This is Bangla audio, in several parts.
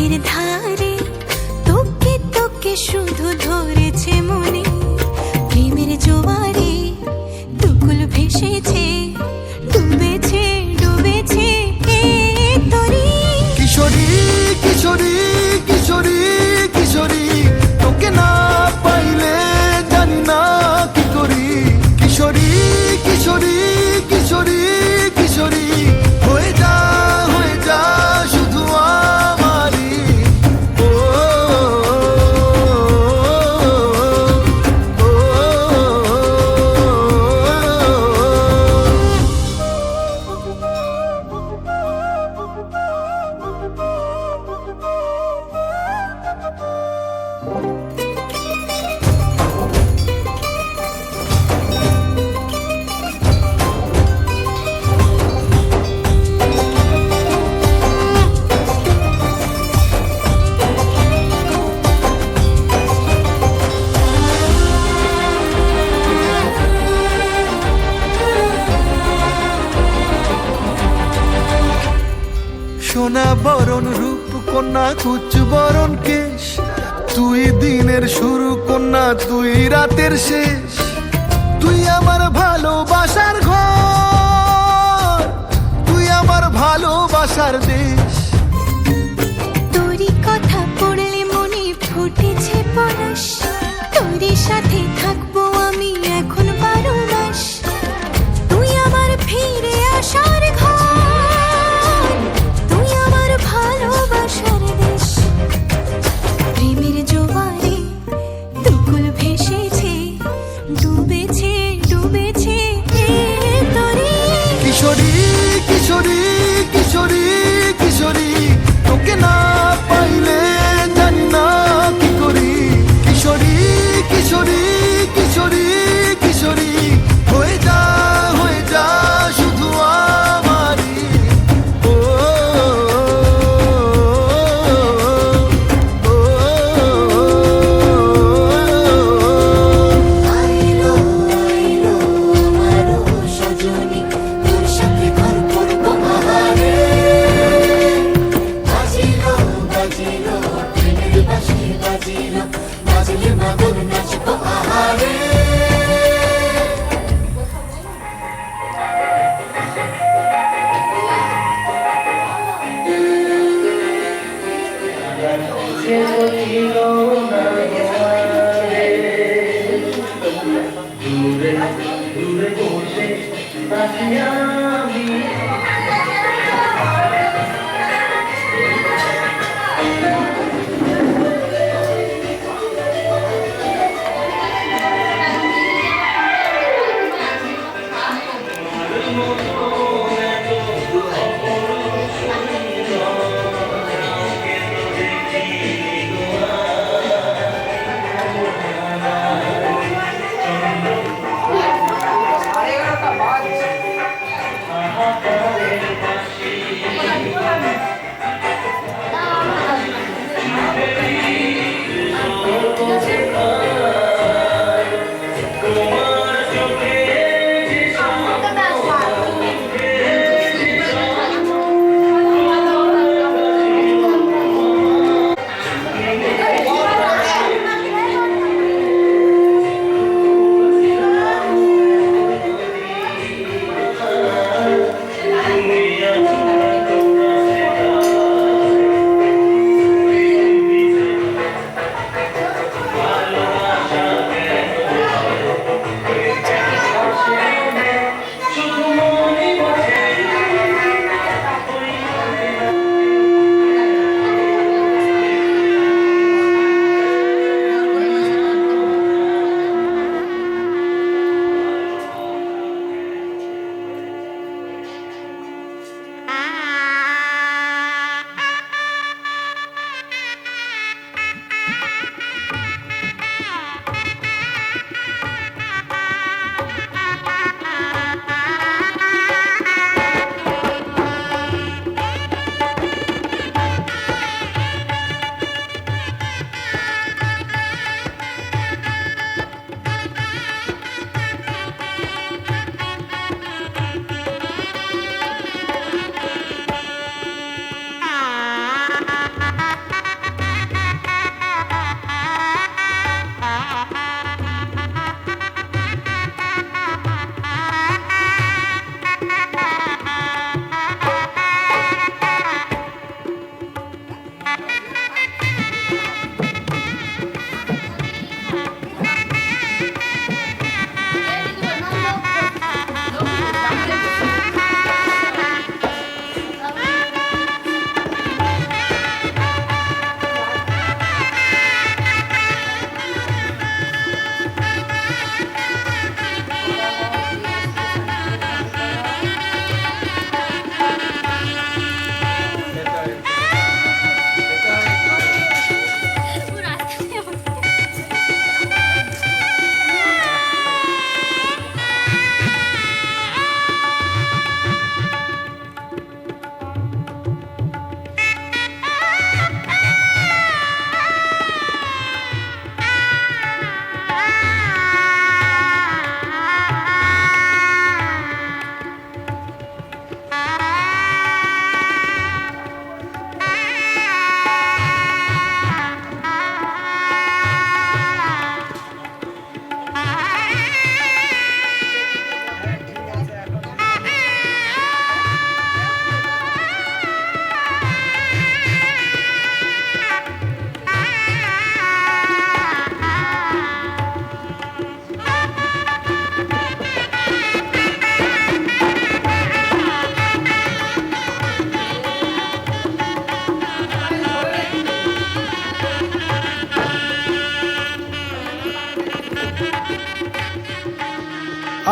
চোখের ধারে তোকে তোকে শুধু ধরেছে মনে, প্রেমের জোয়ারে দুকুল ভেসেছে, ডুবেছে ডুবেছে তরি। কিশোরী কিশোরী কিশোরী কিশোরী, তোকে না পাইলে জানি না কি করি। কিশোরী কিশোরী কিশোরী কিশোরী, হয়ে যা শুধু আমারই। ও সোনা বরণ রূপ কন্যা কুচ বরণ কেশ, তুই দিনের শুরু কন্যা তুই রাতের শেষ। তুই আমার ভালোবাসার ঘর, তুই আমার ভালোবাসার দেশ। তোরই কথা পড়লে মনে ফুটেছে পরশ, তোরই সাথে থাকবো আমি এখন 12 মাস। তুই আমার ফিরে আসার ঘর, তুই আমার ভালোবাসার দেশ। প্রেমের জোয়ারে দুকুল ভেসেছে, ডুবেছে ডুবেছে তরি। কিশোরী কিশোরী কিশোরী কিশোরী, তোকে না পাইলে জানি না কি করি। কিশোরী কিশোরী কিশোরী কিশোরী, হয়ে যা শুধু আমারই। ও আইলো আইলো আমারো সজনী, তোর সাথে ঘর করবো আহারে। বাজিলো বাজিলো ট্রেনের বাঁশি বাজিলো, বাজলে মাদল নাচবো আহারে।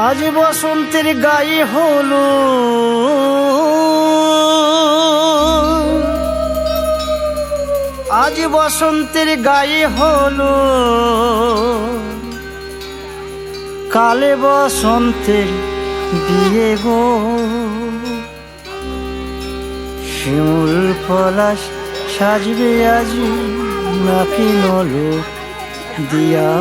আজ বসন্তের গায়ে হলো আজ বসন্তের গায়ে হলো কালে বসন্তের বিয়ে গো শিমুল পলাশ সাজবে আজ নাকি নলক দিয়া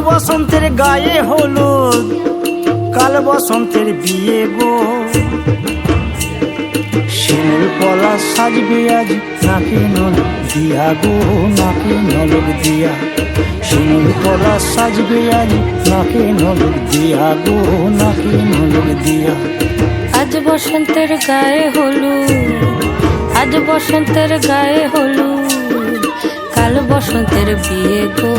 বসন্তের গায়ে হলুদ কাল বসন্তের বিয়ে গো শিমুল পলাশ সাজবে আজ নাকি নলক দিয়া গো নাকি নলক দিয়া শিমুল পলাশ সাজবে আজ নাকি নলক দিয়া গো নাকি নলক দিয়া আজ বসন্তের গায়ে হলুদ আজ বসন্তের গায়ে হলুদ কাল বসন্তের বিয়ে গো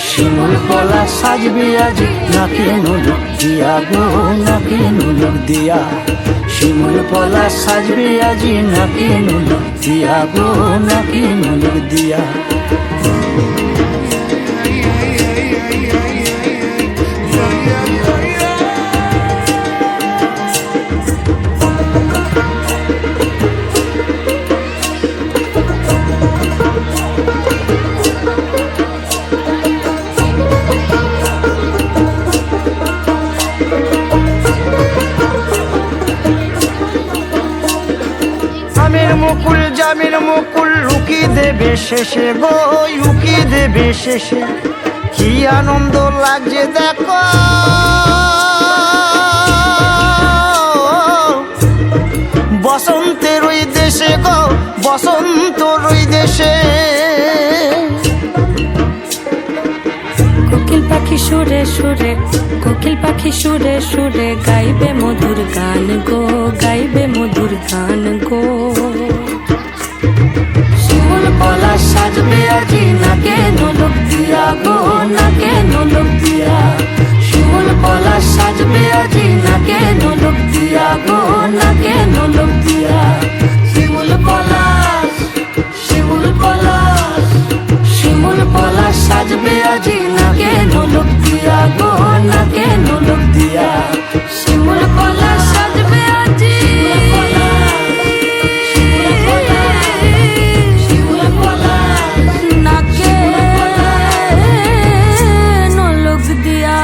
শিমুল পলাশ সাজবে আজ নাকি নলক দিয়া গো নাকি নলক দিয়া শিমুল পলাশ সাজবে আজ নাকি নলক দিয়া গো নাকি নলক দিয়া জামির মুকুল লুকি দেবে শেষে গো লুকি দেবে শেষে কি আনন্দ লাগছে দেখো বসন্তের ওই দেশে গো বসন্তর ওই দেশে কোকিল পাখি সুরে সুরে কোকিল পাখি সুরে সুরে গাইবে মধুর গান গো গাইবে মধুর গান গো শিমুল পলাশ সাজবে আজি নাকে নলক দিয়া গো নাকে নলক দিয়া শিমুল পলাশ সাজবে আজি নাকে নলক দিয়া গো নাকে নলক দিয়া শিমুল পলাশ শিমুল পলাশ শিমুল পলাশ সাজবে আজি নাকে নলক দিয়া গো নাকে নলক দিয়া শিমুল পলাশ সাজবে আজি শিমুল পলাশ নাকে নলক দিয়া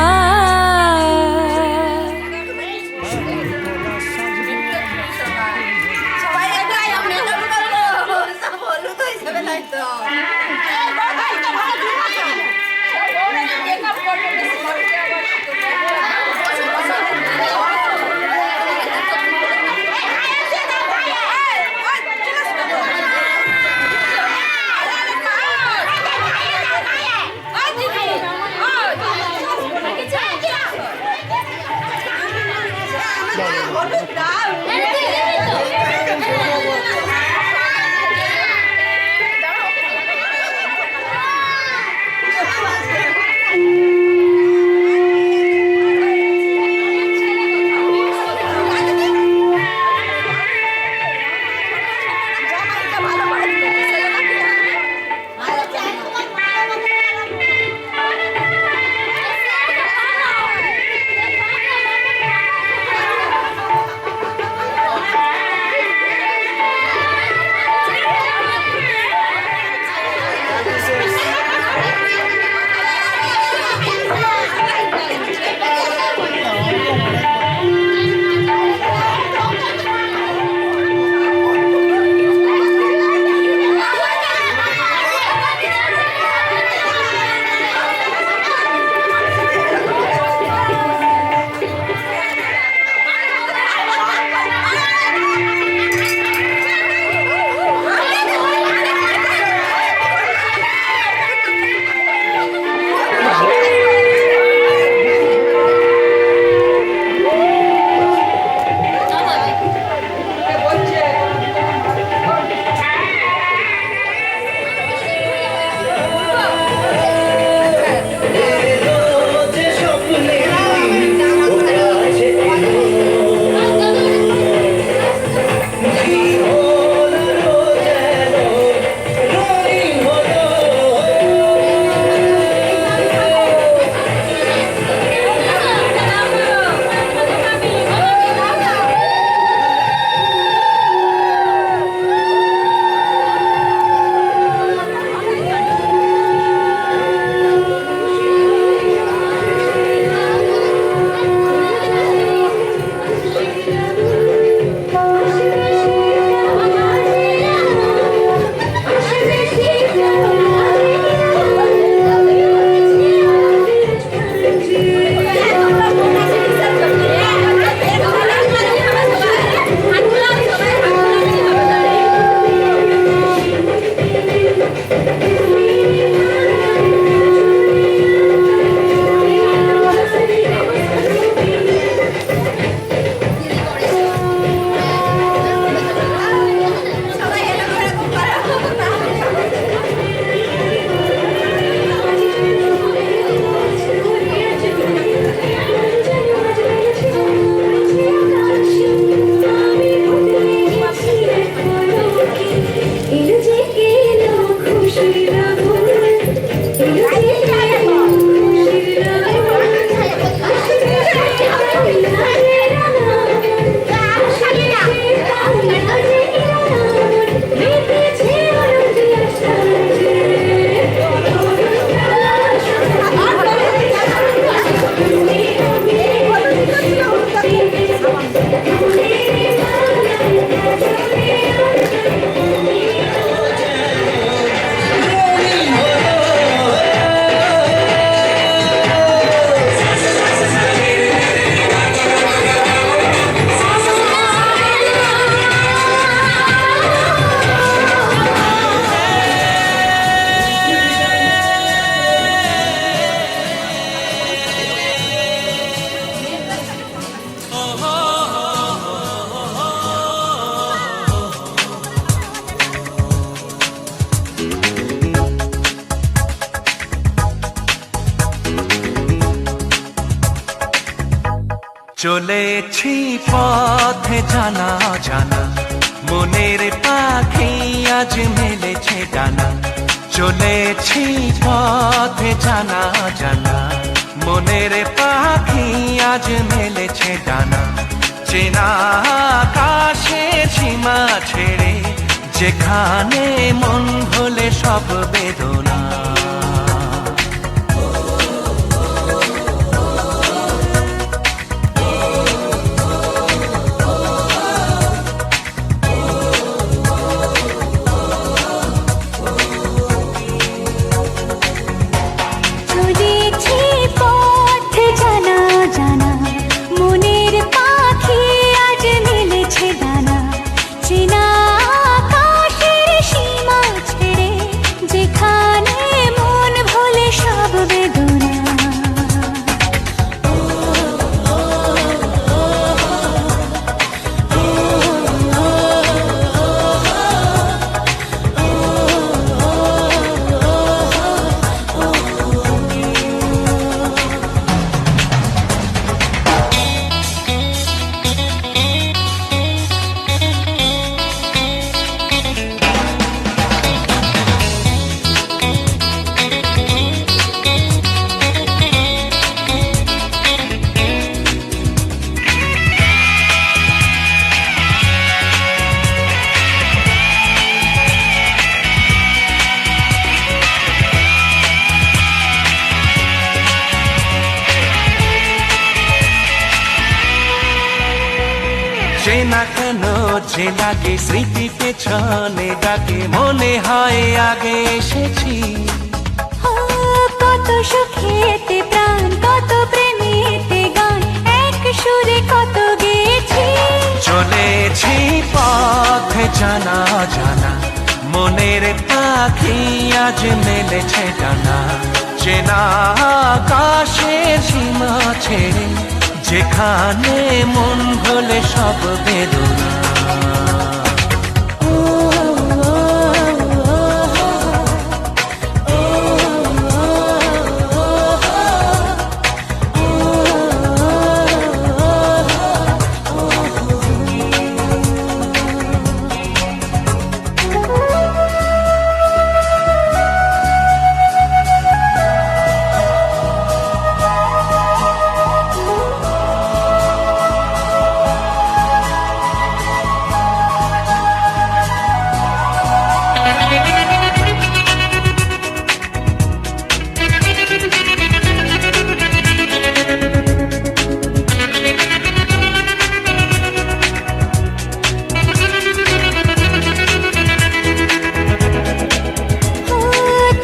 চলেছি পথে জানা জানা মনের পাখি আজ মেলেছে ডানা চলেছি পথে জানা জানা মনের পাখি আজ মেলেছে ডানা চেনা আকাশে সীমা ছেড়ে যেখানে মন ভোলে সব বেদনা চলেছি পথ জানা জানা মনের পাখি আজ মেলেছে ডানা চেনা আকাশের সীমা ছেড়ে যেখানে মন ভোলে সব বেদনা চেনা কেন যে লাগে স্মৃতি পেছনে ডাকে মনে হয় আগে এসেছি কত সুখেতে প্রাণ কত প্রেমেতে গান এক সুরে কত গেছি চলেছি পথে জানা জানা মনের পাখি আজ মেলেছে ডানা চেনা আকাশের সীমা ছেড়ে যেখানে মন ভোলে সব বেদনা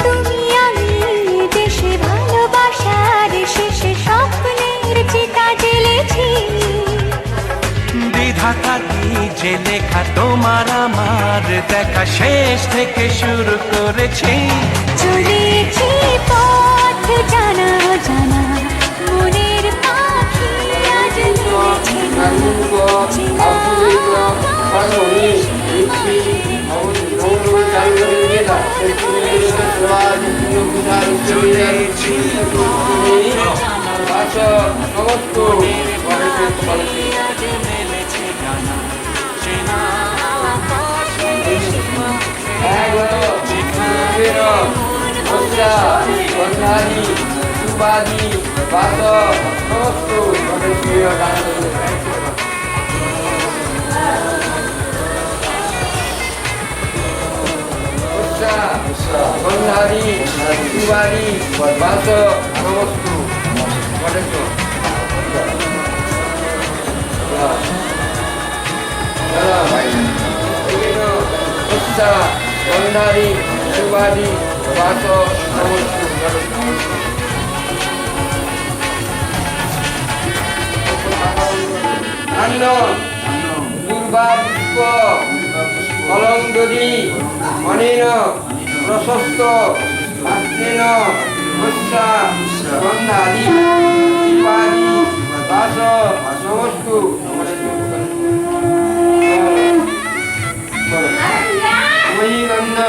তুমি আমি দেশে ভালোবাসার শেষে স্বপ্নের চিতা জ্বেলেছি বিধাতাটি যে লেখা তোমার আমার দেখা শেষ থেকে শুরু করেছি চলেছি পথ জানা জানা মনের পাখি আজ মেলেছে ডানা চলেছি আজ মেলেছে ডানা চেনা আকাশের সীমা বন্ধারি সুবারি বাস নমস্তু গণেশ বন্ধারি সুবারি বাস নমস্তু নন্দন দুর্বা পুষ্প কলঙ্গরি অনেন প্রশস্ত হাস্তেন বৎসা গন্ধারি দীপারি বাস নমস্তু মণিগন্ধ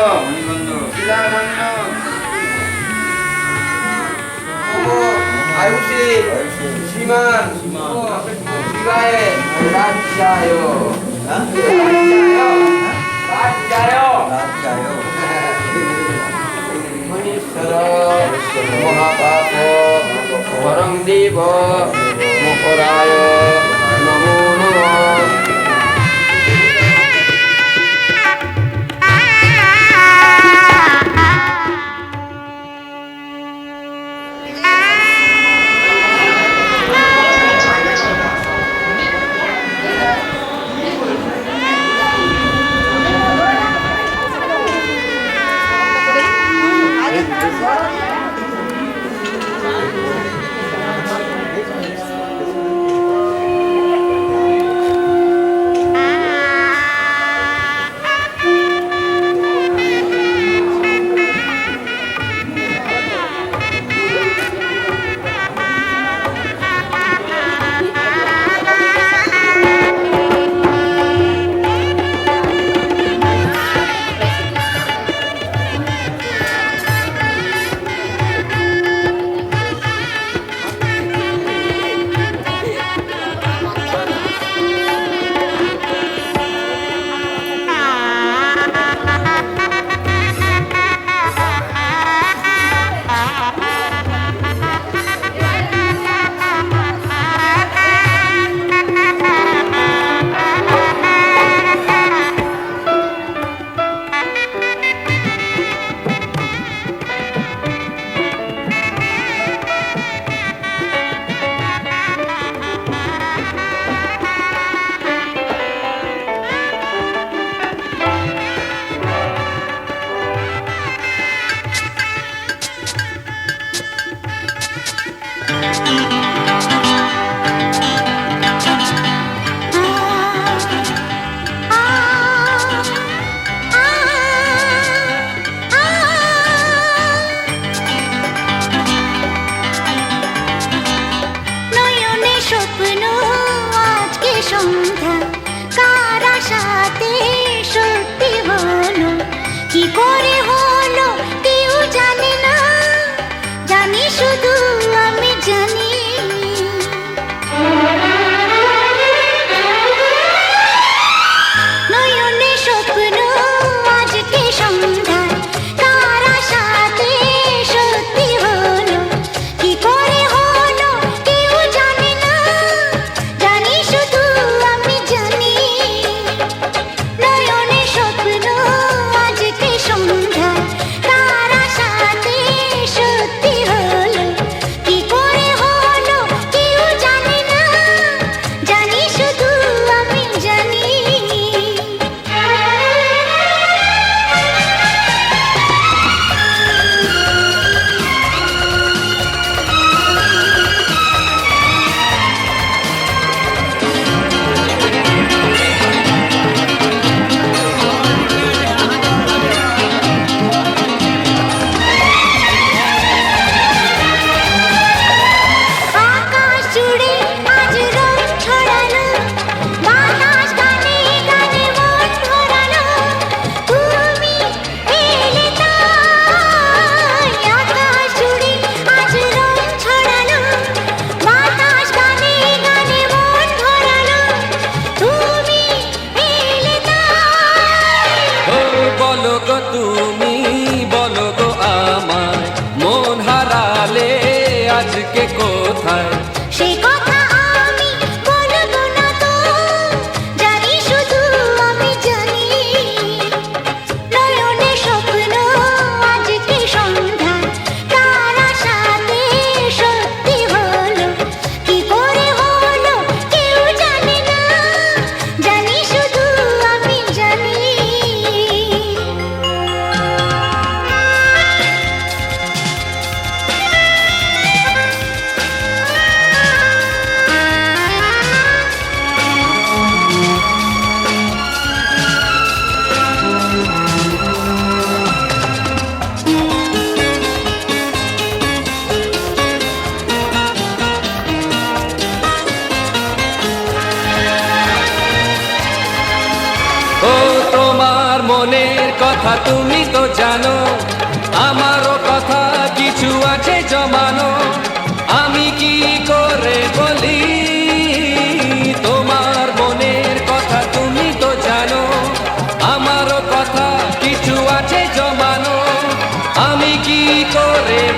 শিলাগন্ধ আয়ুষে শ্রীমান রাজ্যায় মনীশ্বর মহাপাপ পরং দেব মকরায় নমো নমঃ। নয়নে স্বপ্ন আজকে সন্ধ্যা কার আশাতে সত্যি হলো কি করে হলো কেউ জানে না জানি শুধু আমি জানি নয়নে স্বপ্ন আজকে সন্ধ্যা কার আশাতে সত্যি হলো কি করে হলো কেউ জানে না জানি শুধু আমি জানি নয়নে স্বপ্ন আজকে সন্ধ্যা কার আশাতে সত্যি হলো কি করে হলো কেউ জানে না জানি শুধু আমি জানি আকাশ জুড়ে আজ রং ছড়ালো বাতাস গানে গানে মন ভরালো তুমি এলে তাই আকাশ জুড়ে আজ রং ছড়ালো বাতাস গানে গানে মন ভরালো তুমি এলে তাই ও বলো গো তুমি বলো গো আমায় মন হারালে আজকে কোথায় সে কথা আমি বলবো না তো জানি শুধু আমি জানি নয়নে স্বপ্ন আজকে সন্ধ্যা কার আশাতে সত্যি হলো কি করে হলো কেউ জানে না জানি শুধু আমি জানি ও তোমার মনের কথা তুমি তো জানো আমারও কথা কিছু আছে জমানো আমি কি করে বলি তোমার মনের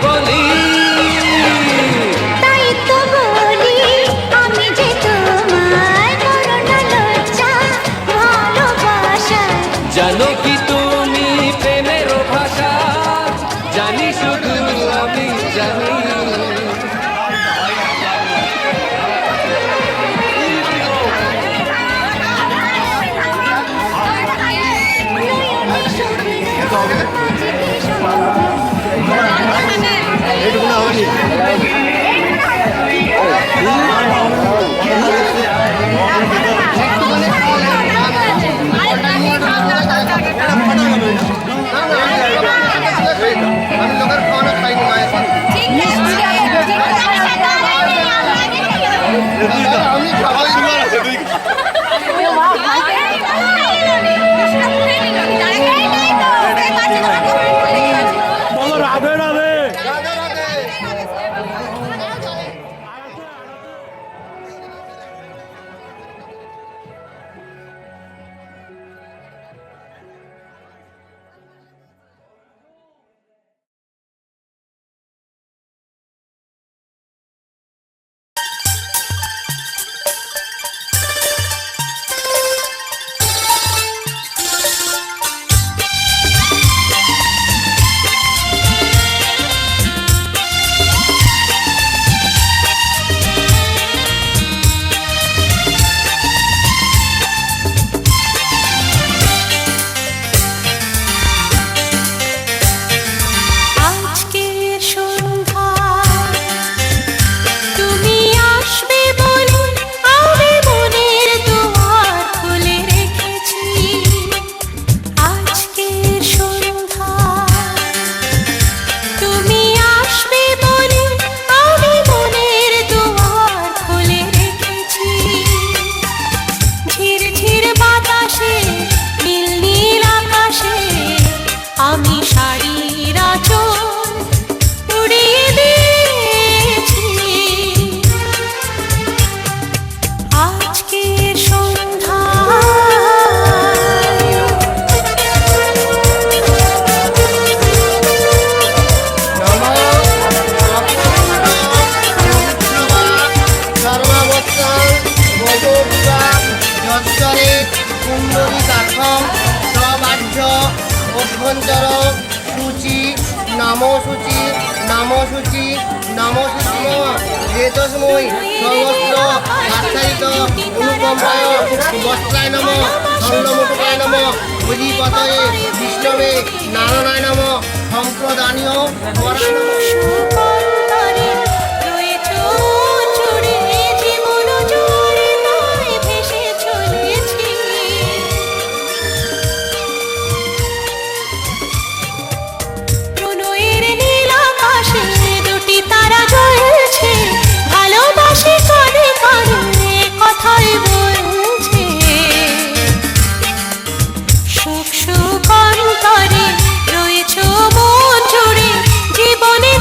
বলি তাই তো বলি আমি যে তোমায় করোনা লজ্জা ভালোবাসা জানো কি তুমি প্রেমের ভাষা জানি শুধু আমি জানি আমি লোকের খাওয়ানো খাইনি মায়ের সাথে আমি খাওয়াই বলো রাধে রাধে। আজকের সন্ধ্যা তুমি আসবে বলে আমি মনের দুয়ার খুলে রেখেছি আজকের সন্ধ্যা তুমি আসবে বলে আমি মনের দুয়ার খুলে রেখেছি ঝিরঝির বাতাসে নীল নীল আকাশে আমি শাড়ির আঁচল উড়িয়ে দিয়েছি আজকের সর্বাবস্থান ভগবান যৎসরে কুণ্ডলী কাঠম সবাহ্য অভ্যন্তর সূচি নামসূচি নামসূচি নামসূচি রেতসময় সহস্র আচ্ছাদিত অনুকম্পায় বস্ত্রায় নম স্বর্ণমুটুকায় নম অধিপতয়ে বিষ্ণবে নারায়ণায় নম সম্প্রদানীয় পরায় নম সুকন্তরে রয়েছো জুড়ে জীবন জোরে তাই ভেসে চলেছি প্রণয়ের নীল আকাশে দুটি তারা জ্বলছে ভালোবাসি কানে কানে কথাই বলছে সুখ সুখ অন্তরে রয়েছো মন জুড়ে জীবনে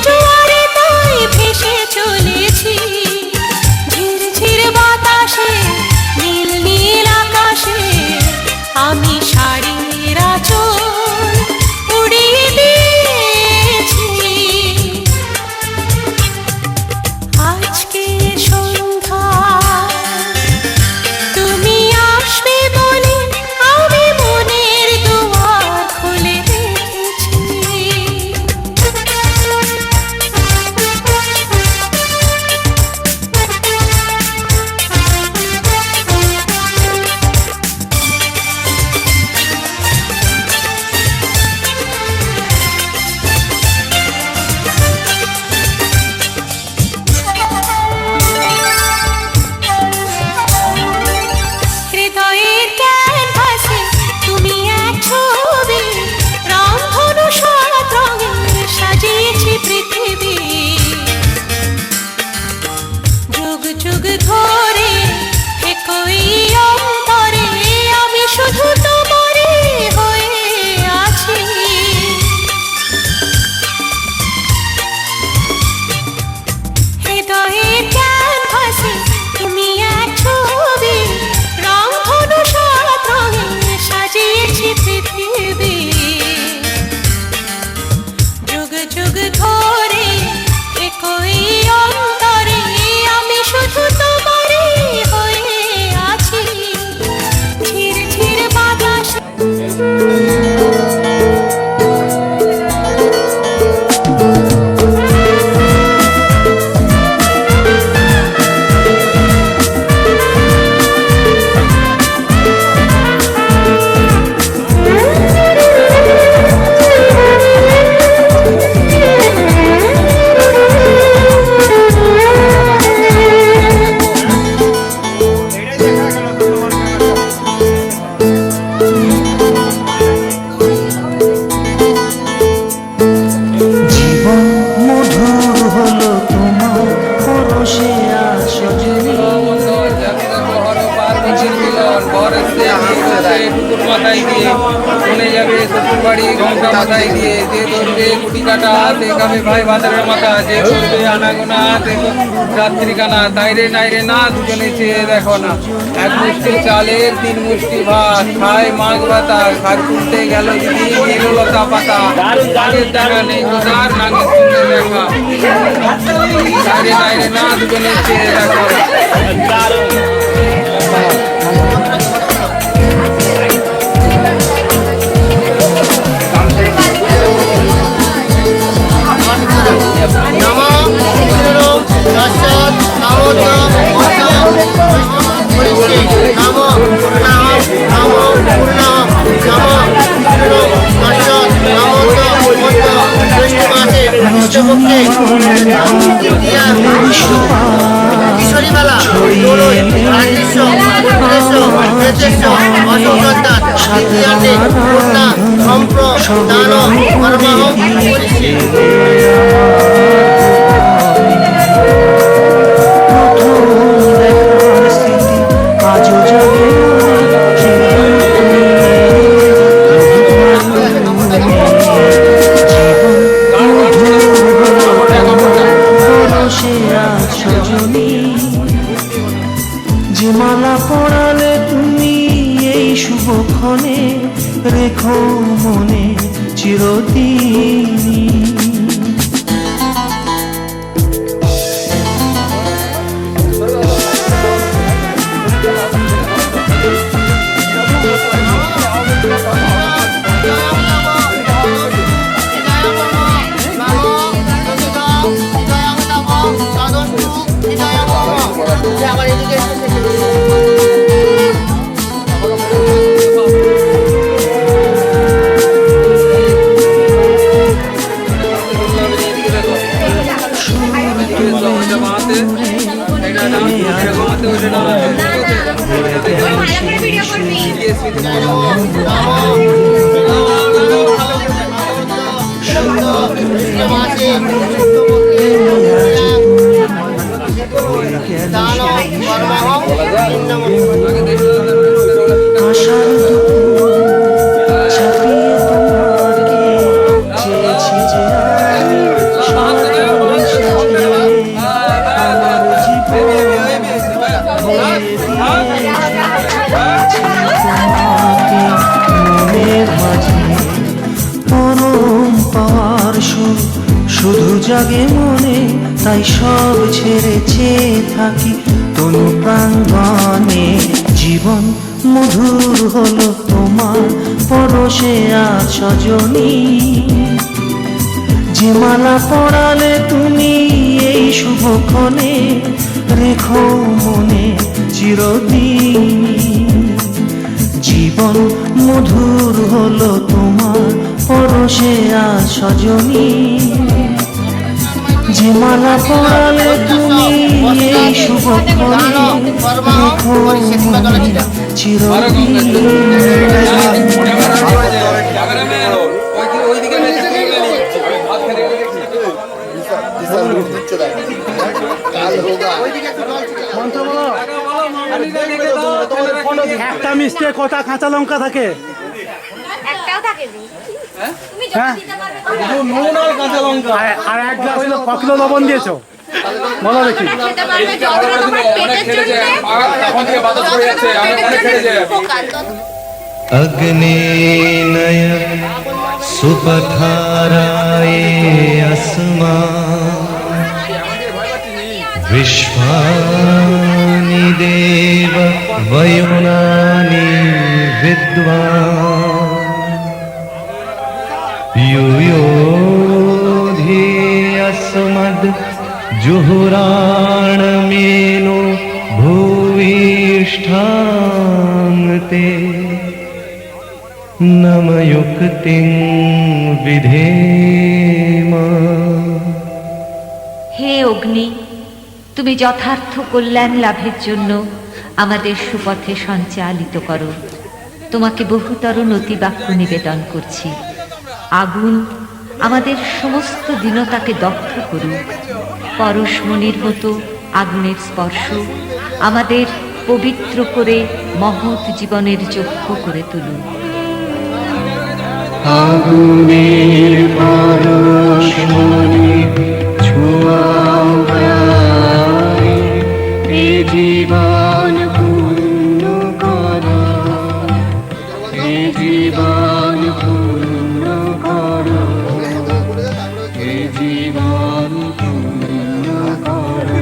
মাথায় দিয়ে যে ধরবে কুটি কাটা সে খাবে ভাই বাজারের মাথা, যে করবে আনাগোনা সে রাত্রি কানা, তাইরে নাইরে না দুজনে চেয়ে দেখো না, এক মুষ্টি চালের 3 মুষ্টি ভাত, খায় মাঘ ভাতা, ঘাট তুলতে গেল দিদি নীললতা পাতা, নাগের দেখা নেই গোদার নাগের সঙ্গে দেখা, তাইরে নাইরে না দুজনে চেয়ে দেখো না। নমো বিষ্ণু দশরথ নামোদ হরিশ্রী নমো পূর্ণাহ নমো পূর্ণাহ নমো বিষ্ণু দশরথ নামোদ মধ্য জ্যৈষ্ঠ মাসে কৃষ্ণপক্ষে তৃতীয়া কিশোরীবালা দোলই রাজেশ পুত্রেশ মেতেশ অশোকদত্তা তৃতীয়াতে পূর্ণা সম্প্র দান কর্মাহ হরিশ্রী। যে মালা পরালে তুমি এই শুভক্ষণে, রেখো মনে চিরদিন। আমার এদিকে শুধু জাগে মনে, তাই সব ছেড়েছে থাকি তনু প্রাঙ্গণে। জীবন মধুর হলো তোমার পরশে আজ সজনী, যে মালা পরালে তুমি এই শুভক্ষণে, রেখো মনে চিরদিন। জীবন মধুর হলো তোমার পরশে আজ সজনী, যে মালা পরালে তুমি এই শুভক্ষণে, রেখো মনে চিরদিন। একটা মিষ্টি কটা কাঁচা লঙ্কা থাকে? একটাও থাকে নি। তুমি যখন হ্যাঁ। দিতে পারবে নুন আর কাঁচা লঙ্কা আর 1 গ্লাস হলো ক কিলো লবণ দিয়েছো বলো দেখি? খেতে পারবে যখন তোমার পেটের জন্য अग्नेनय सुपथाराये अस्मा विश्वानि देव वयुनानि विद्वान् युयोधि अस्मद् जुहुराणमेनो भूयिष्ठान्ते नमयुक्तिं विधेम। হে অগ্নি, তুমি যথার্থ কল্যাণ লাভের জন্য আমাদের সুপথে সঞ্চালিত করো। তোমাকে বহুতর নতি বাক্য নিবেদন করছি। আগুন আমাদের সমস্ত দীনতাকে দগ্ধ করুক। পরশমণির মতো আগুনের স্পর্শ আমাদের পবিত্র করে মহৎ জীবনের যোগ্য করে তুলুক। আগুনের পরশমণি ছোঁয়াও গায়ে, এ জীবন পূর্ণ করো, এ জীবন পূর্ণ করো, এ জীবন পূর্ণ করো।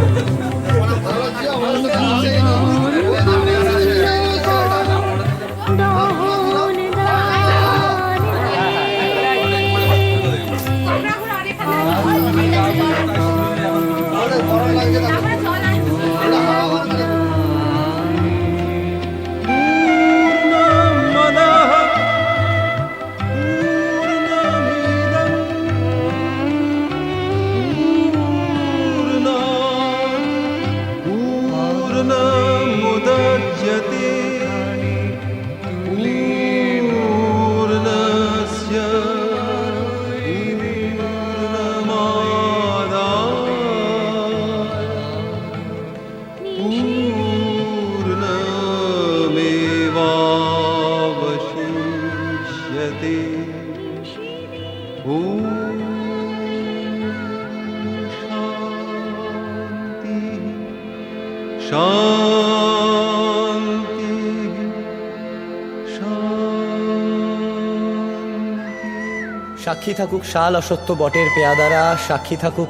সাক্ষী থাকুক শাল অসত্য বটের পেয়াদারা, সাক্ষী থাকুক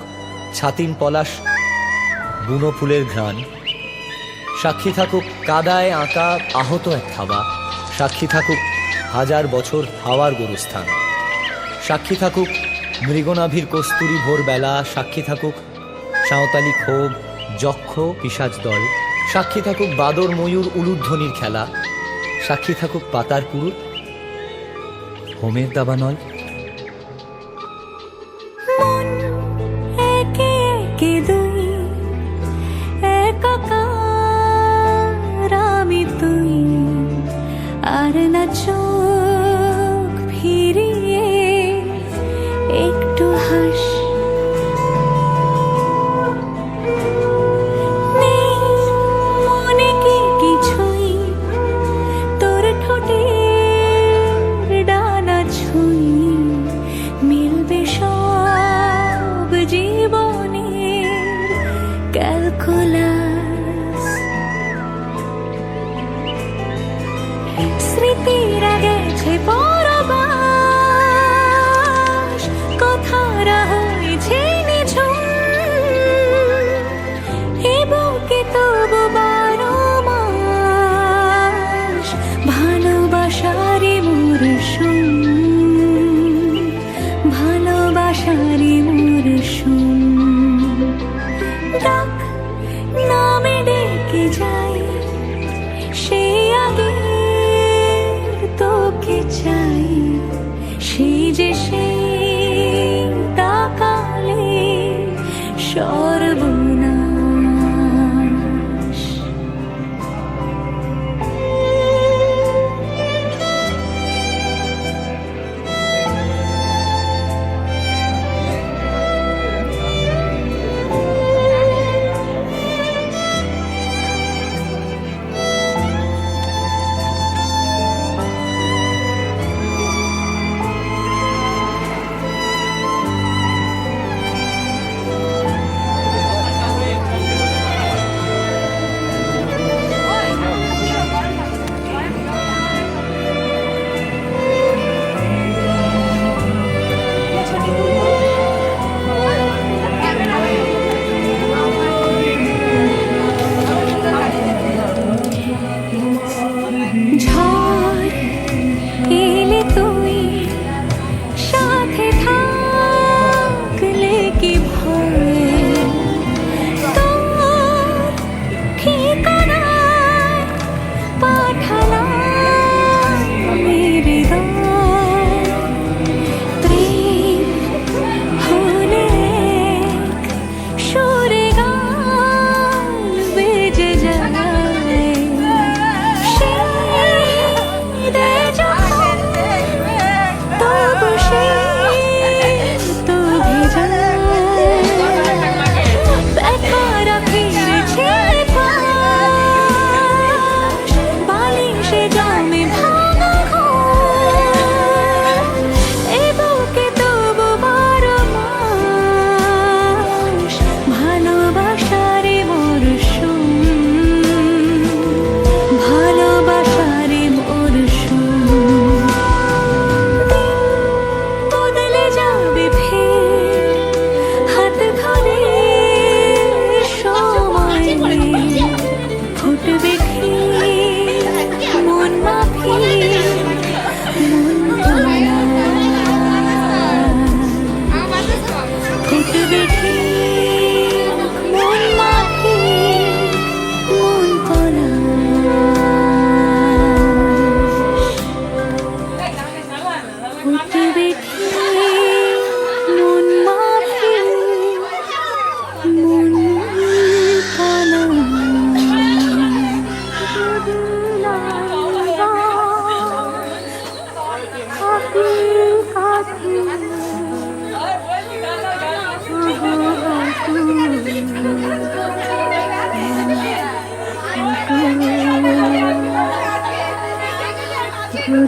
ছাতিম পলাশ বুনো ফুলের ঘ্রাণ, সাক্ষী থাকুক কাদায় আঁকা আহত এক থাবা, সাক্ষী থাকুক হাজার বছর হাওয়ার গোরস্থান, সাক্ষী থাকুক মৃগনাভির কস্তুরী ভোরবেলা, সাক্ষী থাকুক সাঁওতালি ক্ষোভ যক্ষ পিশাচ দল, সাক্ষী থাকুক বাদর ময়ূর উলুধ্বনির খেলা, সাক্ষী থাকুক পাতার পুরুত হোমের দাবানল। আর না চোখ ফিরিয়ে একটু হাস, নেই মনে কি কিছুই তোর ঠোঁটে ডানা ছুঁই, মিলবে সব জীবনের ক্যালকুলাস। স্মৃতিরা গেছে পরবাস, কথারা হয়েছে নিঝুম, এ বুকে তবু 12 মাস ভালোবাসারই মরশুম, ভালোবাসারই মরশুম। ডাক নামে ডেকে যাই সেই আগে তোকে চাই, সেই যে সেই তাকালে সর্বনাশ।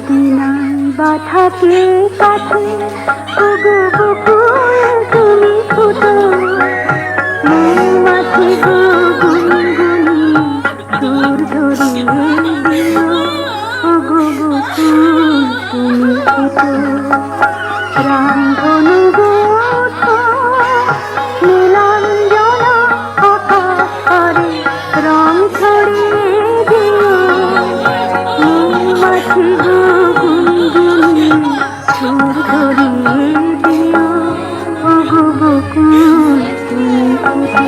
যদি নাই বা থাকে কাছে ওগো বকুল তুমি ফুটো মৌমাছি গো গুনগুনি সুর ধরিয়ে দিও ওগো বকুল তুমি ফুটো রামধনু গো ওঠো নীলাঞ্জনা আকাশে রং ছড়িয়ে দিও মৌমাছি গো গুনগুনি সুর ধরিয়ে দিও ওগো বকুল তুমি ফুটো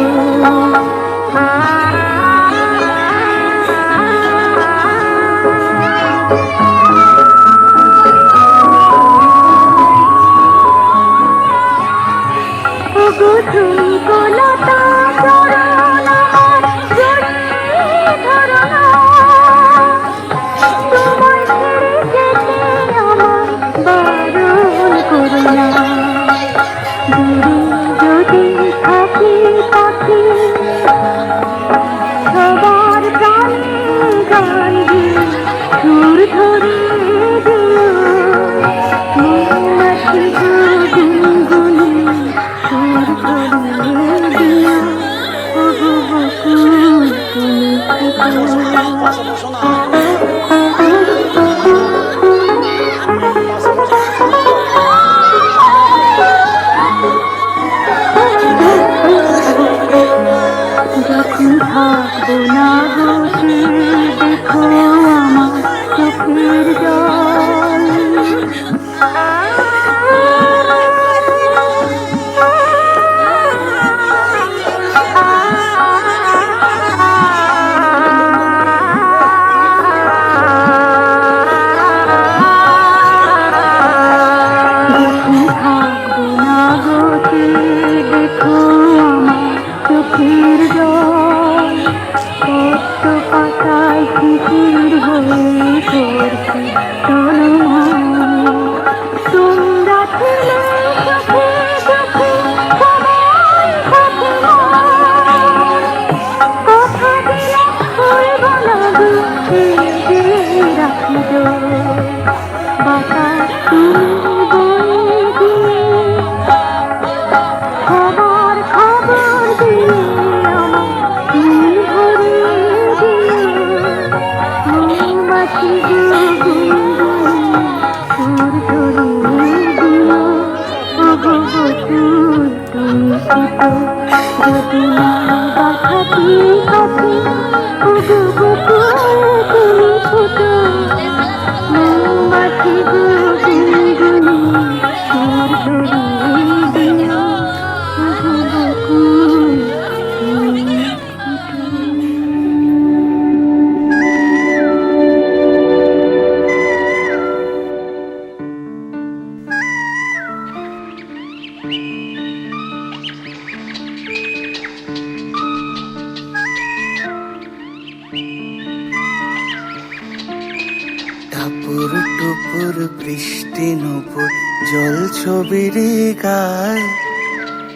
টাপুর টুপুর বৃষ্টি নুপুর জল ছবির গায়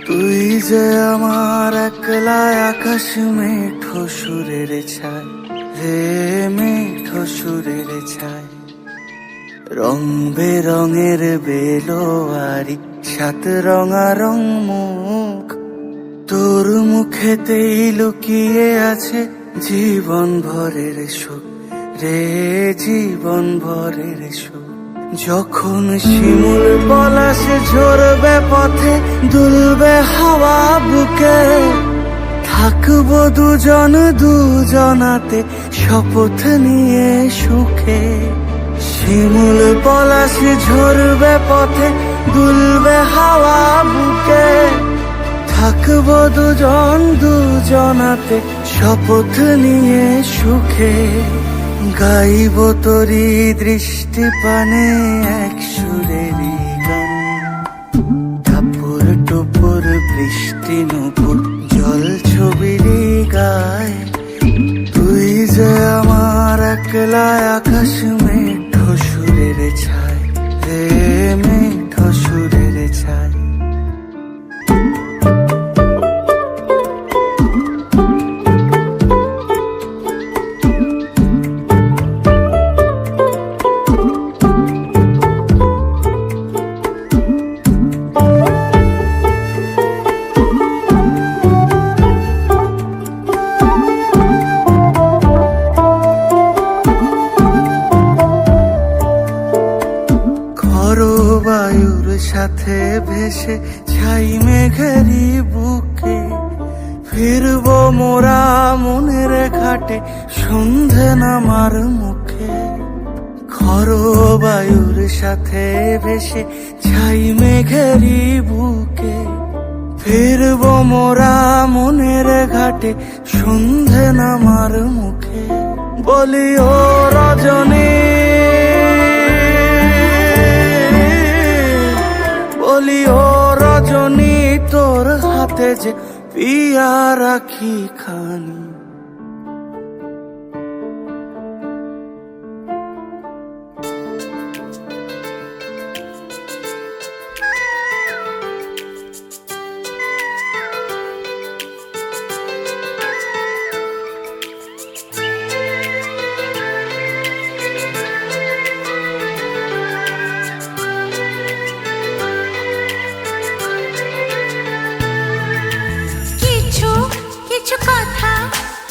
তুই যে আমার একলা আকাশ মেঠো সুরের ছায় রে মেঠো সুরের ছায় রং বেরঙের বেলোয়ারি সাত রঙারং মুখ তোর মুখেতেই লুকিয়ে আছে জীবন ভরের সুখ রে জীবন ভরের সুখ যখন শিমুল পলাশ ঝরবে পথে দুলবে হাওয়া বুকে থাকবো দুজন দুজনাতে শপথ নিয়ে সুখে শিমুল পলাশ ঝরবে পথে দুলবে হাওয়া বুকে থাকবো দুজন দুজনাতে শপথ নিয়ে সুখে গাইব তোরি দৃষ্টি পানে এক সুরেরই গান টাপুর টুপুর বৃষ্টি নুপুর জল ছবিরই গায় তুই যে আমার একলা আকাশ মেঠো সুরের ছায় রে মেঠো সুরের ছায় ভেসে ছাই মেঘেরি বুকে ফিরবো মোরা মনের ঘাটে সন্ধে নামার মুখে খর বায়ুর সাথে ভেসে ছাই মেঘেরি বুকে ফিরবো মোরা মনের ঘাটে সন্ধে নামার মুখে বলি ও রজনী বলি ও রজনী তোর হাতে যে পিয়া রাখি খানি কিছু কথা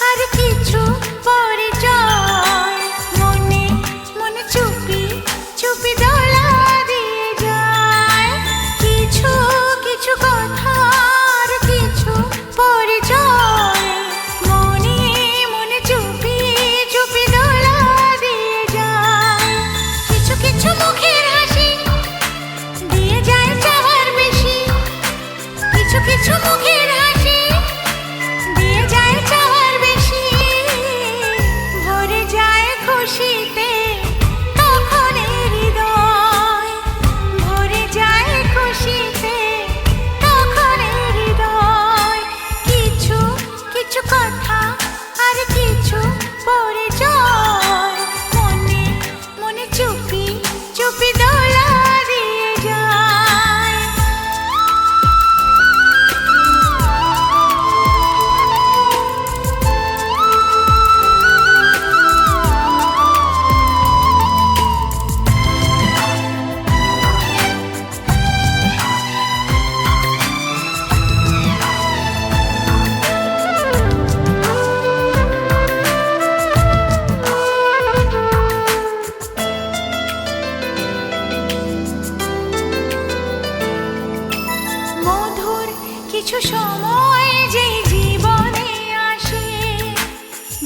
আর কিছু পরিচয় মনে মনে চুপি চুপি দোলা দিয়ে যায় কিছু কিছু কথা আর কিছু পরিচয় মনে মনে চুপি চুপি দোলা দিয়ে যায় কিছু কিছু মুখের হাসি দিয়ে যায় চাওয়ার বেশি কিছু কিছু মুখের হাসি দিয়ে যায় চাওয়ার বেশি ভরে যায় খুশিতে তখন হৃদয় ভরে যায় খুশিতে তখন হৃদয় কিছু কিছু কথা আর কিছু পরিচয় মনে মনে চুপি চুপি দোলা দিয়ে যায় মধুর কিছু সময় যেই জীবনে আসে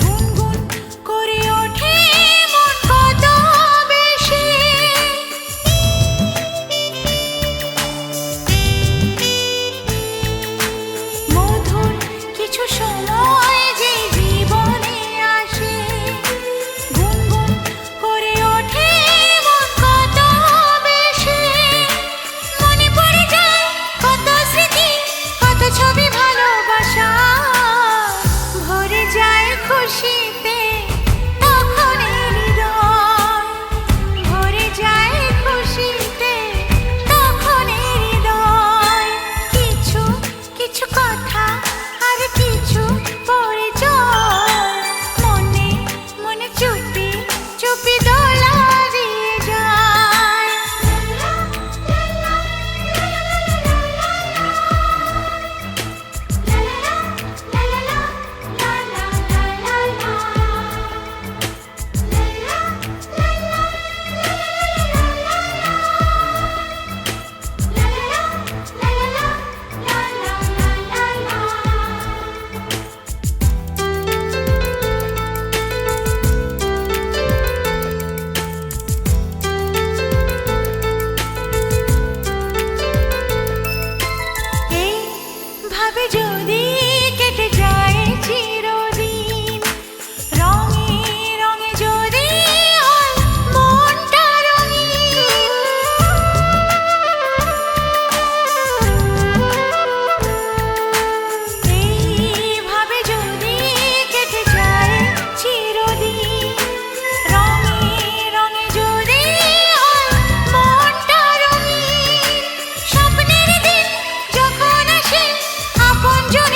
গুনগুন করে ওঠে মন কত বেশি মধুর কিছু সময় যেই জীবনে আসে গুনগুন করে ওঠে মন কত বেশি মনে পড়ে যায় কত স্মৃতি কত ছবি ভালোবাসা ভরে যায় খুশিতে তখন হৃদয় ভরে যায় খুশিতে তখন হৃদয় কিছু কিছু কথা আর কিছু পরিচয় মনে মনে চুপি চুপি দোলা দিয়ে যায় এই ভাবে যদি কেটে যায় চিরদিন রঙে রঙে যদি হয় মনটা রঙিন এই ভাবে যদি কেটে যায় চিরদিন রঙে রঙে যদি হয় মনটা রঙিন স্বপ্নের দিন যখন আসে আপনজন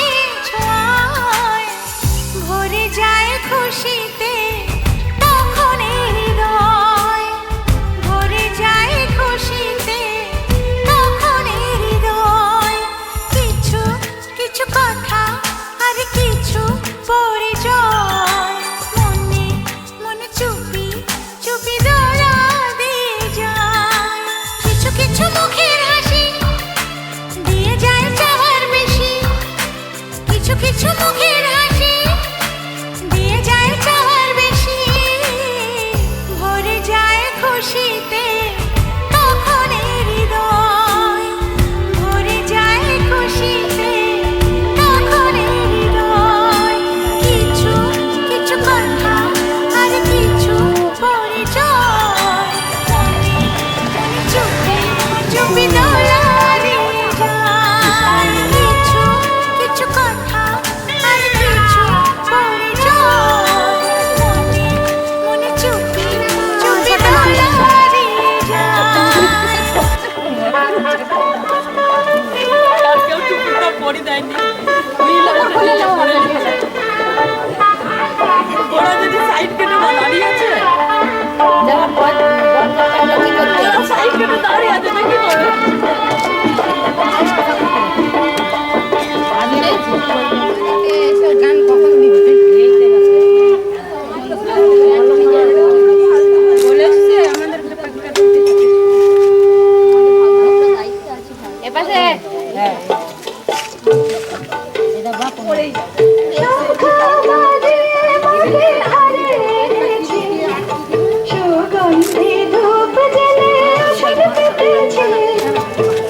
সুগন্ধি ধূপ জেলে ওষুধ পেতেছে,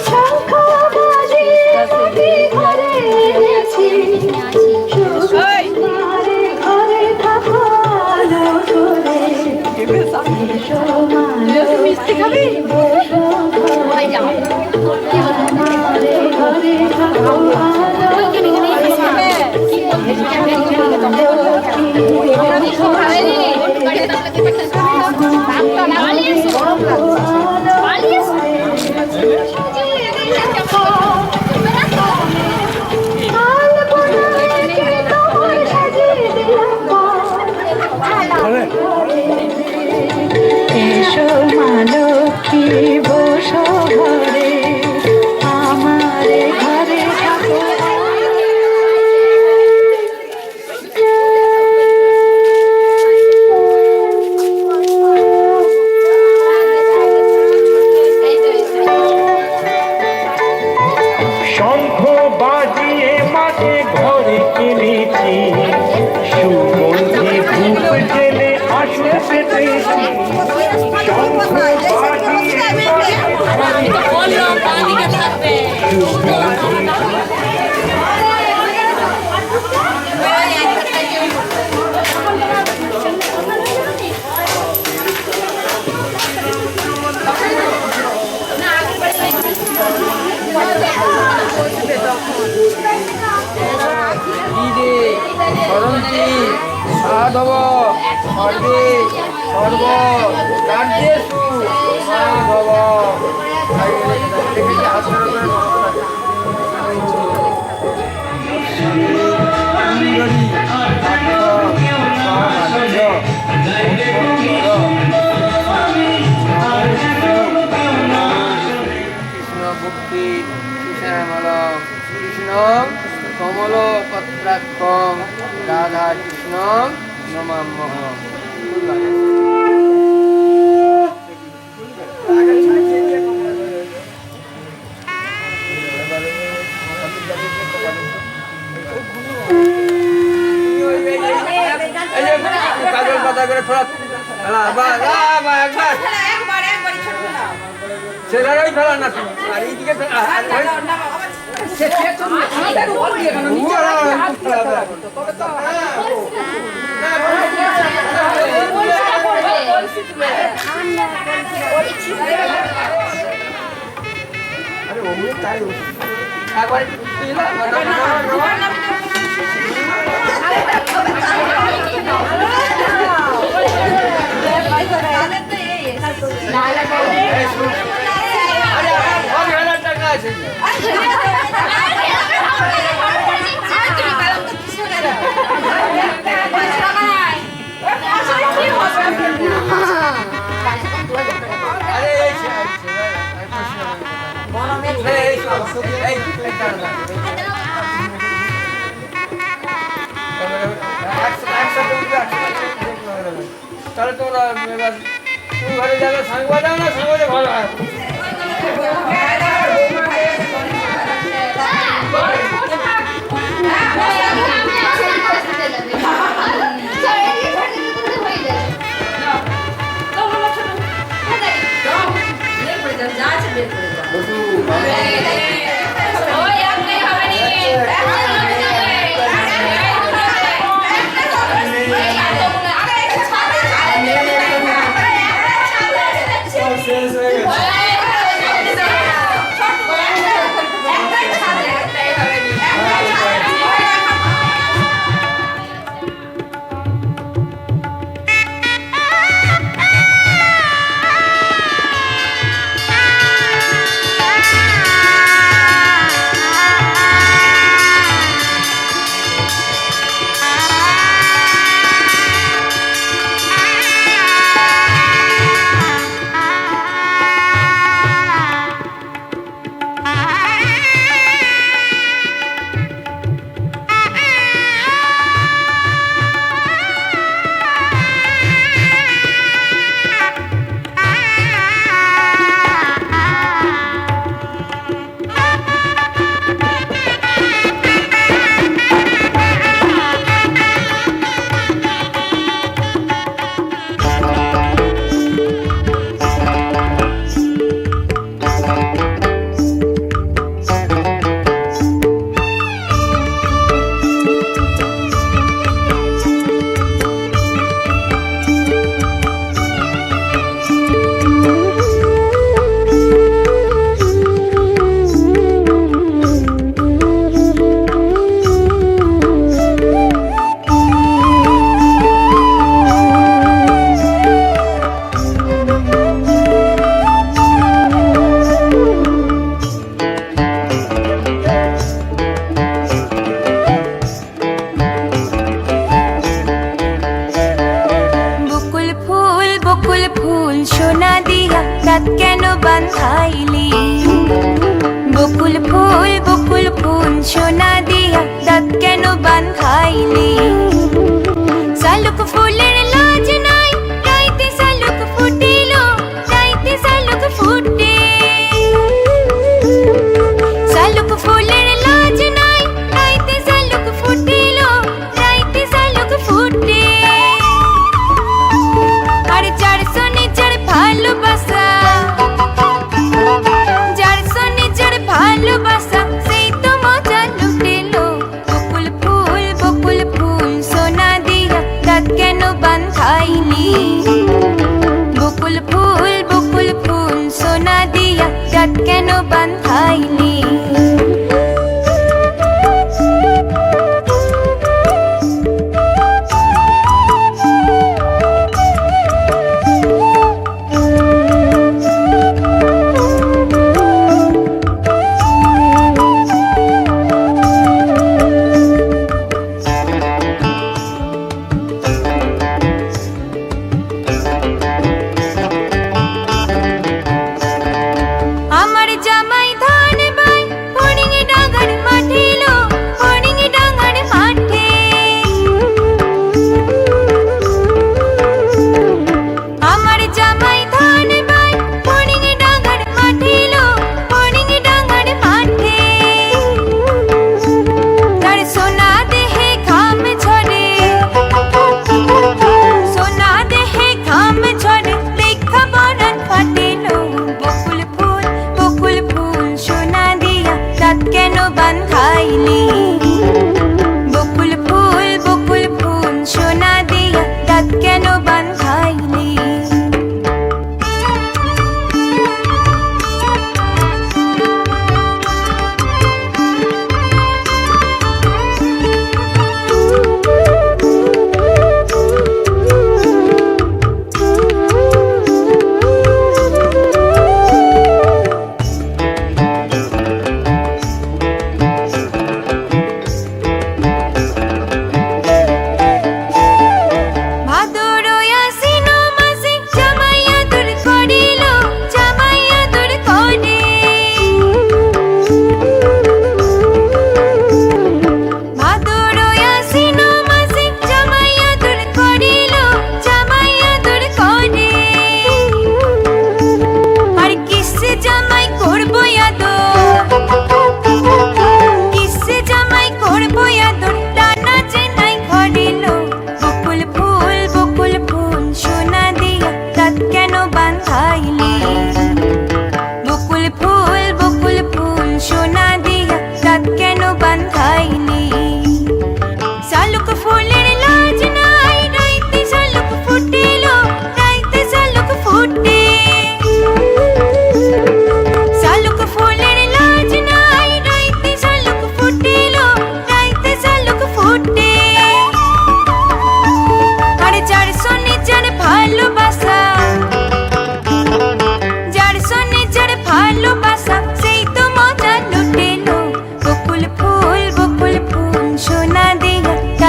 শঙ্খ বাজিয়ে প্রতি ঘরে এনেছি। সুগন্ধারে ঘরে থাকো আলো করে, এসো মিষ্টি খাবি বসো ঘরে, আমারে ঘরে থাকো আলো এসো মা লক্ষ্মী বসো ঘরে, আমারে ঘরে থাকো। শঙ্খ বাজিয়ে মাঝে ঘরে কিনেছি, সুগন্ধি ধূপ জেলে আসন পেতেছি। শঙ্খ বাজিয়ে স্মরন্তি সাধব সর্বে সর্ব রাজ্যেষু মাধব। কৃষ্ণ ভক্তি শ্যামল কৃষ্ণ কমল পত্রাক্ষং রাধা কৃষ্ণ নমাম্যহ। কাজল পাতা করে থোড়া ছেলেরাই ফেলা না, আর এইদিকে তাহলে তোমরা এবার তুমি ঘরে যাবে, সঙ্গে বাজাও না, সঙ্গে বাজে ভালো হয়। শেষ হয়ে গেছে।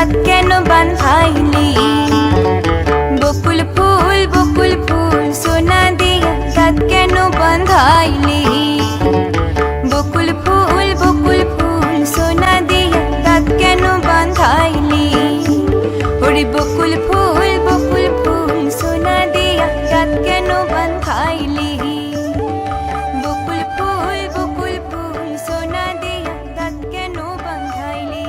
দাগ কেন বাঁধাইলি বকুল ফুল সোনা দিয়া দাগ কেন বাঁধাইলি বকুল ফুল সোনা দিয়া দাগ কেন বাঁধাইলি ওরে বকুল ফুল সোনা দিয়া দাগ কেন বাঁধাইলি বকুল ফুল সোনা দিয়া দাগ কেন বাঁধাইলি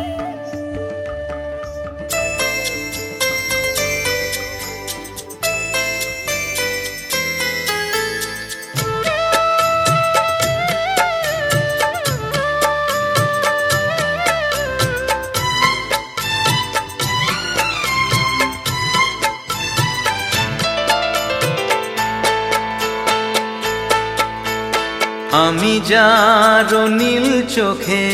আমি যার নীল চোখে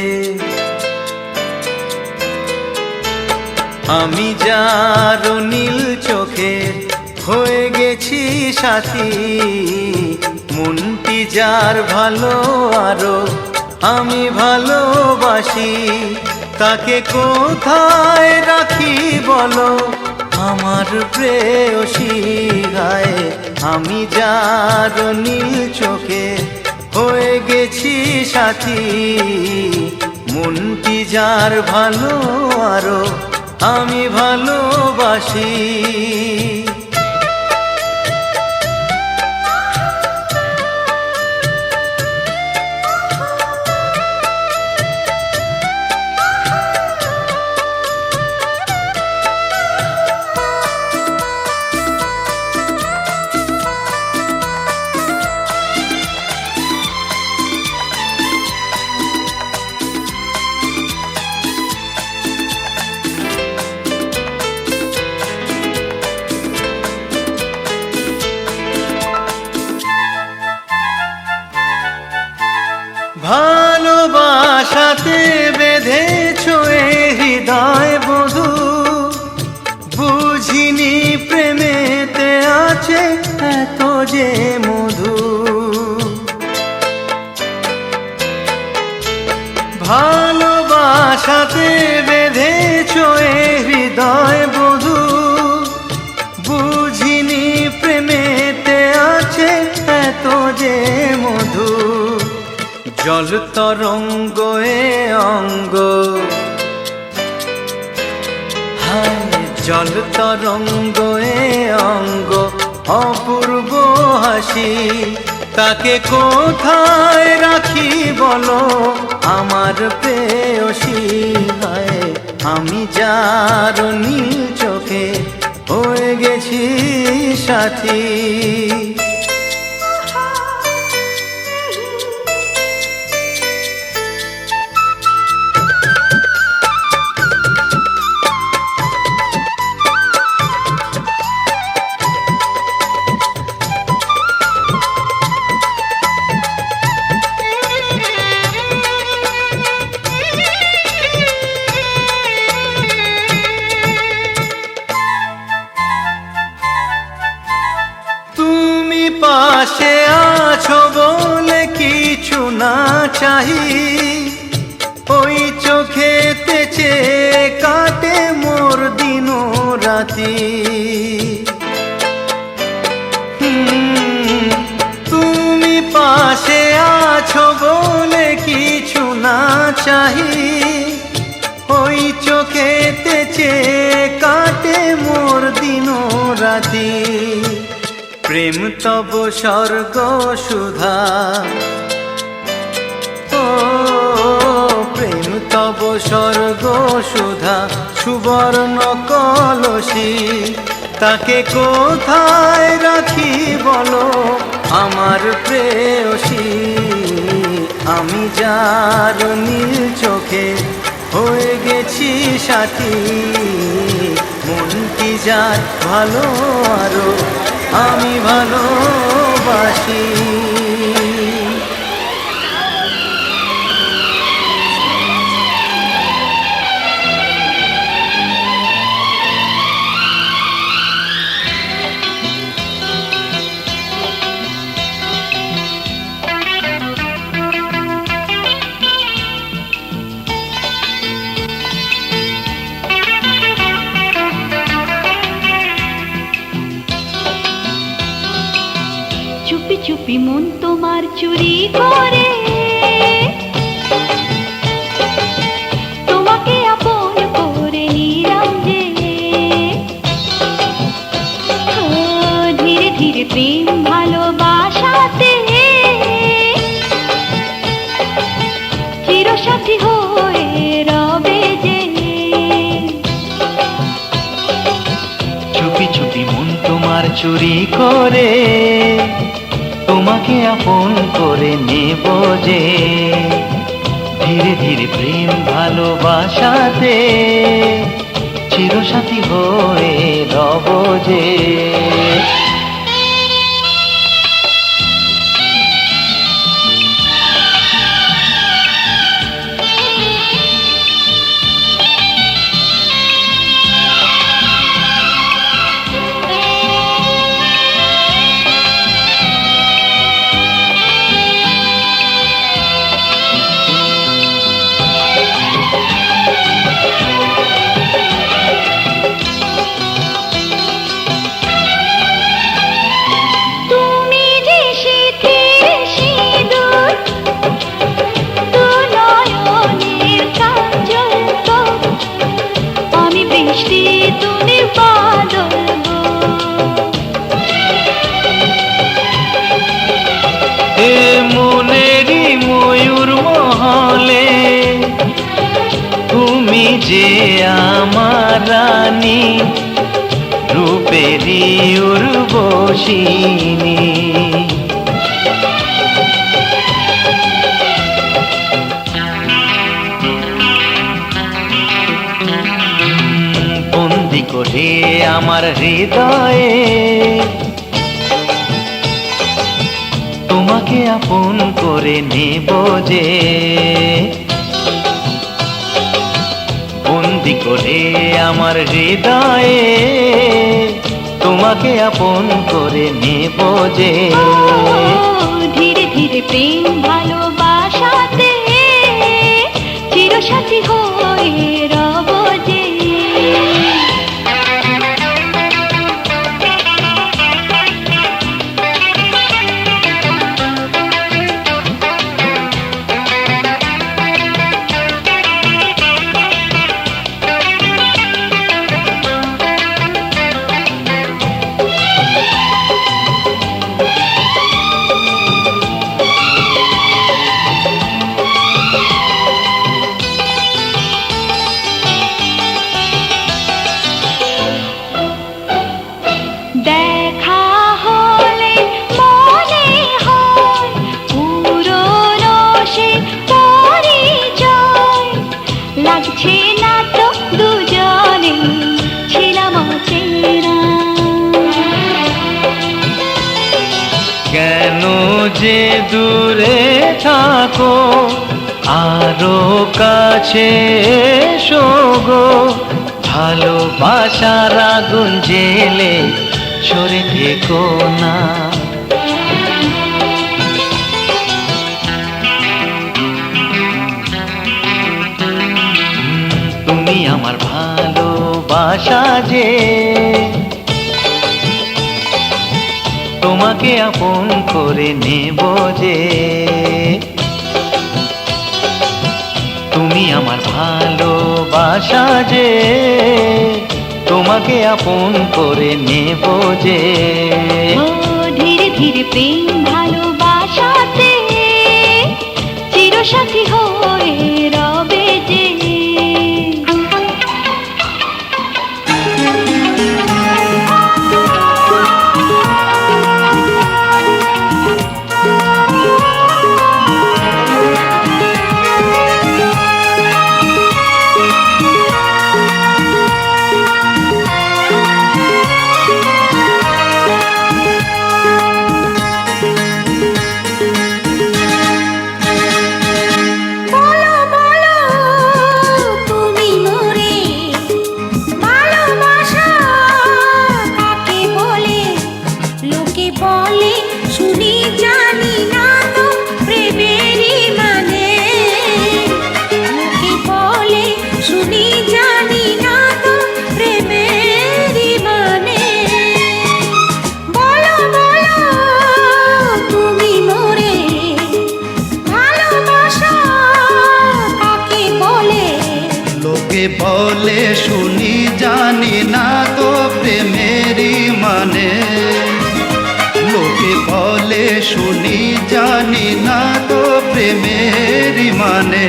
আমি যার নীল চোখে হয়ে গেছি সাথী মনটি যার ভালো আরো আমি ভালোবাসি তাকে কোথায় রাখি বলো আমার প্রেয়সী গায়ে আমি যার নীল চোখে হয়ে গেছি সাথী মনটি যার ভালো আরো আমি ভালোবাসি ভালোবাসাতে বেঁধেছ এ হৃদয় বধূ বুঝিনি প্রেমেতে আছে এত যে মধু ভালোবাসাতে বেঁধেছ এ হৃদয় বধূ বুঝিনি প্রেমেতে আছে এত যে মধু জল তরঙ্গ এ অঙ্গ হায় জল তরঙ্গ এ অঙ্গ অপূর্ব হাসি তাকে কোথায় রাখি বলো আমার প্রেয়সী হায় আমি যার নীল চোখে হয়ে গেছি সাথী পাশে আছো বলে কিছু না চাহি ওই চোখেতে চেয়ে কাটে মোর দিন রাতি তুমি পাশে আছো বলে কিছু না চাহি ওই চোখেতে চেয়ে কাটে মোর দিন রাতি প্রেম তব স্বর্গ সুধা ও প্রেম তব স্বর্গ সুধা সুবর্ণ কলসী তাকে কোথায় রাখি বলো আমার প্রেয়সী আমি যার নীল চোখে হয়ে গেছি সাথী মনটি যার ভালো আরো আমি ভালোবাসি চুপি মন তোমার চুরি করে তোমাকে আপন করে নিলাম যে ও ধীরে ধীরে প্রেম ভালোবাসাতে চিরসাথী হয়ে রবে যে চুপি চুপি মন তোমার চুরি করে তোমাকে আপন করে নেব যে ধীরে ধীরে প্রেম ভালোবাসাতে চিরসাথী হয়ে রব যে তুমি যে শীতের সিঁদুর দু নয়নের কাজল তো আমি বৃষ্টি তুমি বাদল গো এ মনেরই ময়ূর মহলে তুমি যে আমার রানী রূপেরই উর্বশিনী বন্দি করে আমার হৃদয়ে তোমাকে আপন করে নেব যে বন্দি করে আমার হৃদয়ে তোমাকে আপন করে নেব যে ও ধীরে ধীরে প্রেম ভালোবাসাতে চিরসাথী হয়ে রব যে দেখা হলে মনে হয় পুরনো সে পরিচয় লাগছে না তো দুজনে ছিলাম অচেনা কেন যে দূরে থাকো আরো কাছে এসো গো ভালোবাসার আগুন জেলে সরে থেকো না তুমি আমার ভালোবাসা যে তোমাকে আপন করে নেব যে তুমি আমার ভালোবাসা যে তোমাকে আপন করে নেব যে ও ধীরে ধীরে প্রেম ভালোবাসাতে চিরসাথী হয়ে রবে যে লোকে বলে শুনি জানি না তো প্রেমেরই মানে, লোকে বলে শুনি জানি না তো প্রেমেরই মানে।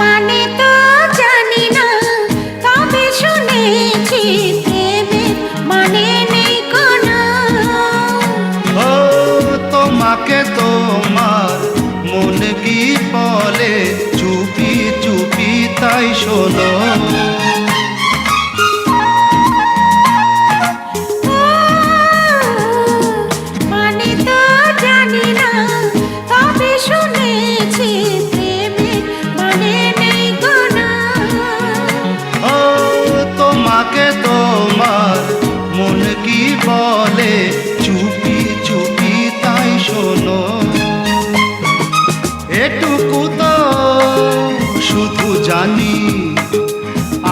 মানে তো জানি না, তবে শুনেছি প্রেমের মানে নেই কোনো। ও তোমাকে তোমার মন কি বলে চুপি চুপি তাই শোনো। মানে তো জানি না, তবে শুনেছি প্রেমের মানে নেই কোনো। ও তোমাকে তোমার মন কি বলে চুপি চুপি তাই শোনো। এটুকু তো শুধু জানি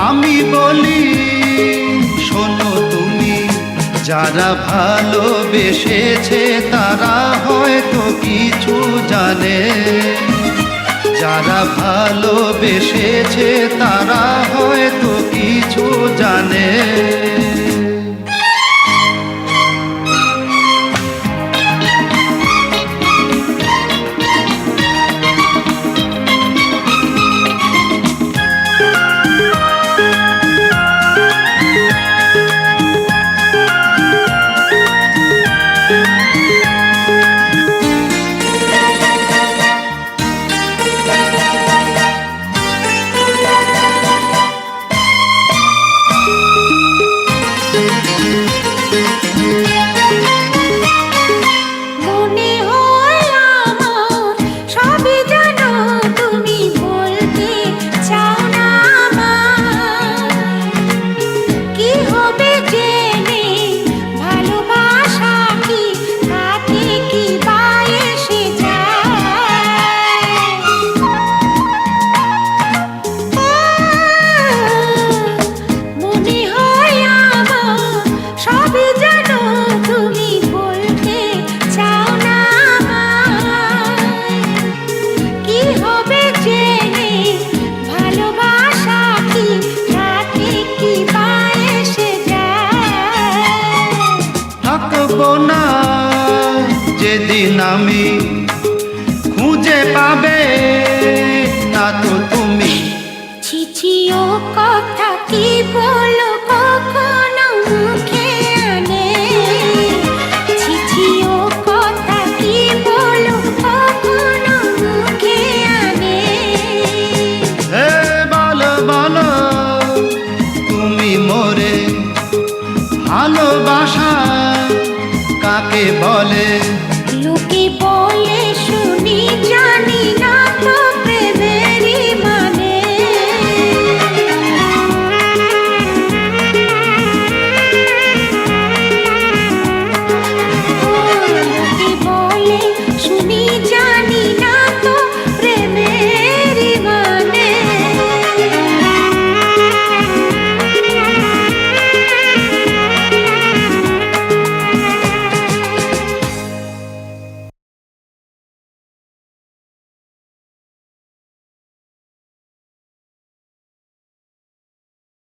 আমি বলি শোনো তুমি, যারা ভালোবেসেছে তারা হয়তো কিছু জানে, যারা ভালোবেসেছে তারা হয়তো কিছু জানে। মনে হয় আমার সবই জানো, তুমি বলতে চাও না আমায়। কি হবে জেনে ভালোবাসা কি তাতে কি বা এসে যায়। মনে হয় আমার সবই জানো, তুমি বলতে চাও না আমায়। কি হবে জেনে ভালোবাসা কি তাতে কি বা এসে যায়। থাকবো না যেদিন আমি খুঁজে পাবে না তো তুমি। ছিছি ও কথা কি বলো কখনো মুখে আনে। ছিছি ও কথা কি বলো কখনো মুখে আনে। হে বলো বলো তুমি মোরে ভালোবাসা কাকে বলে।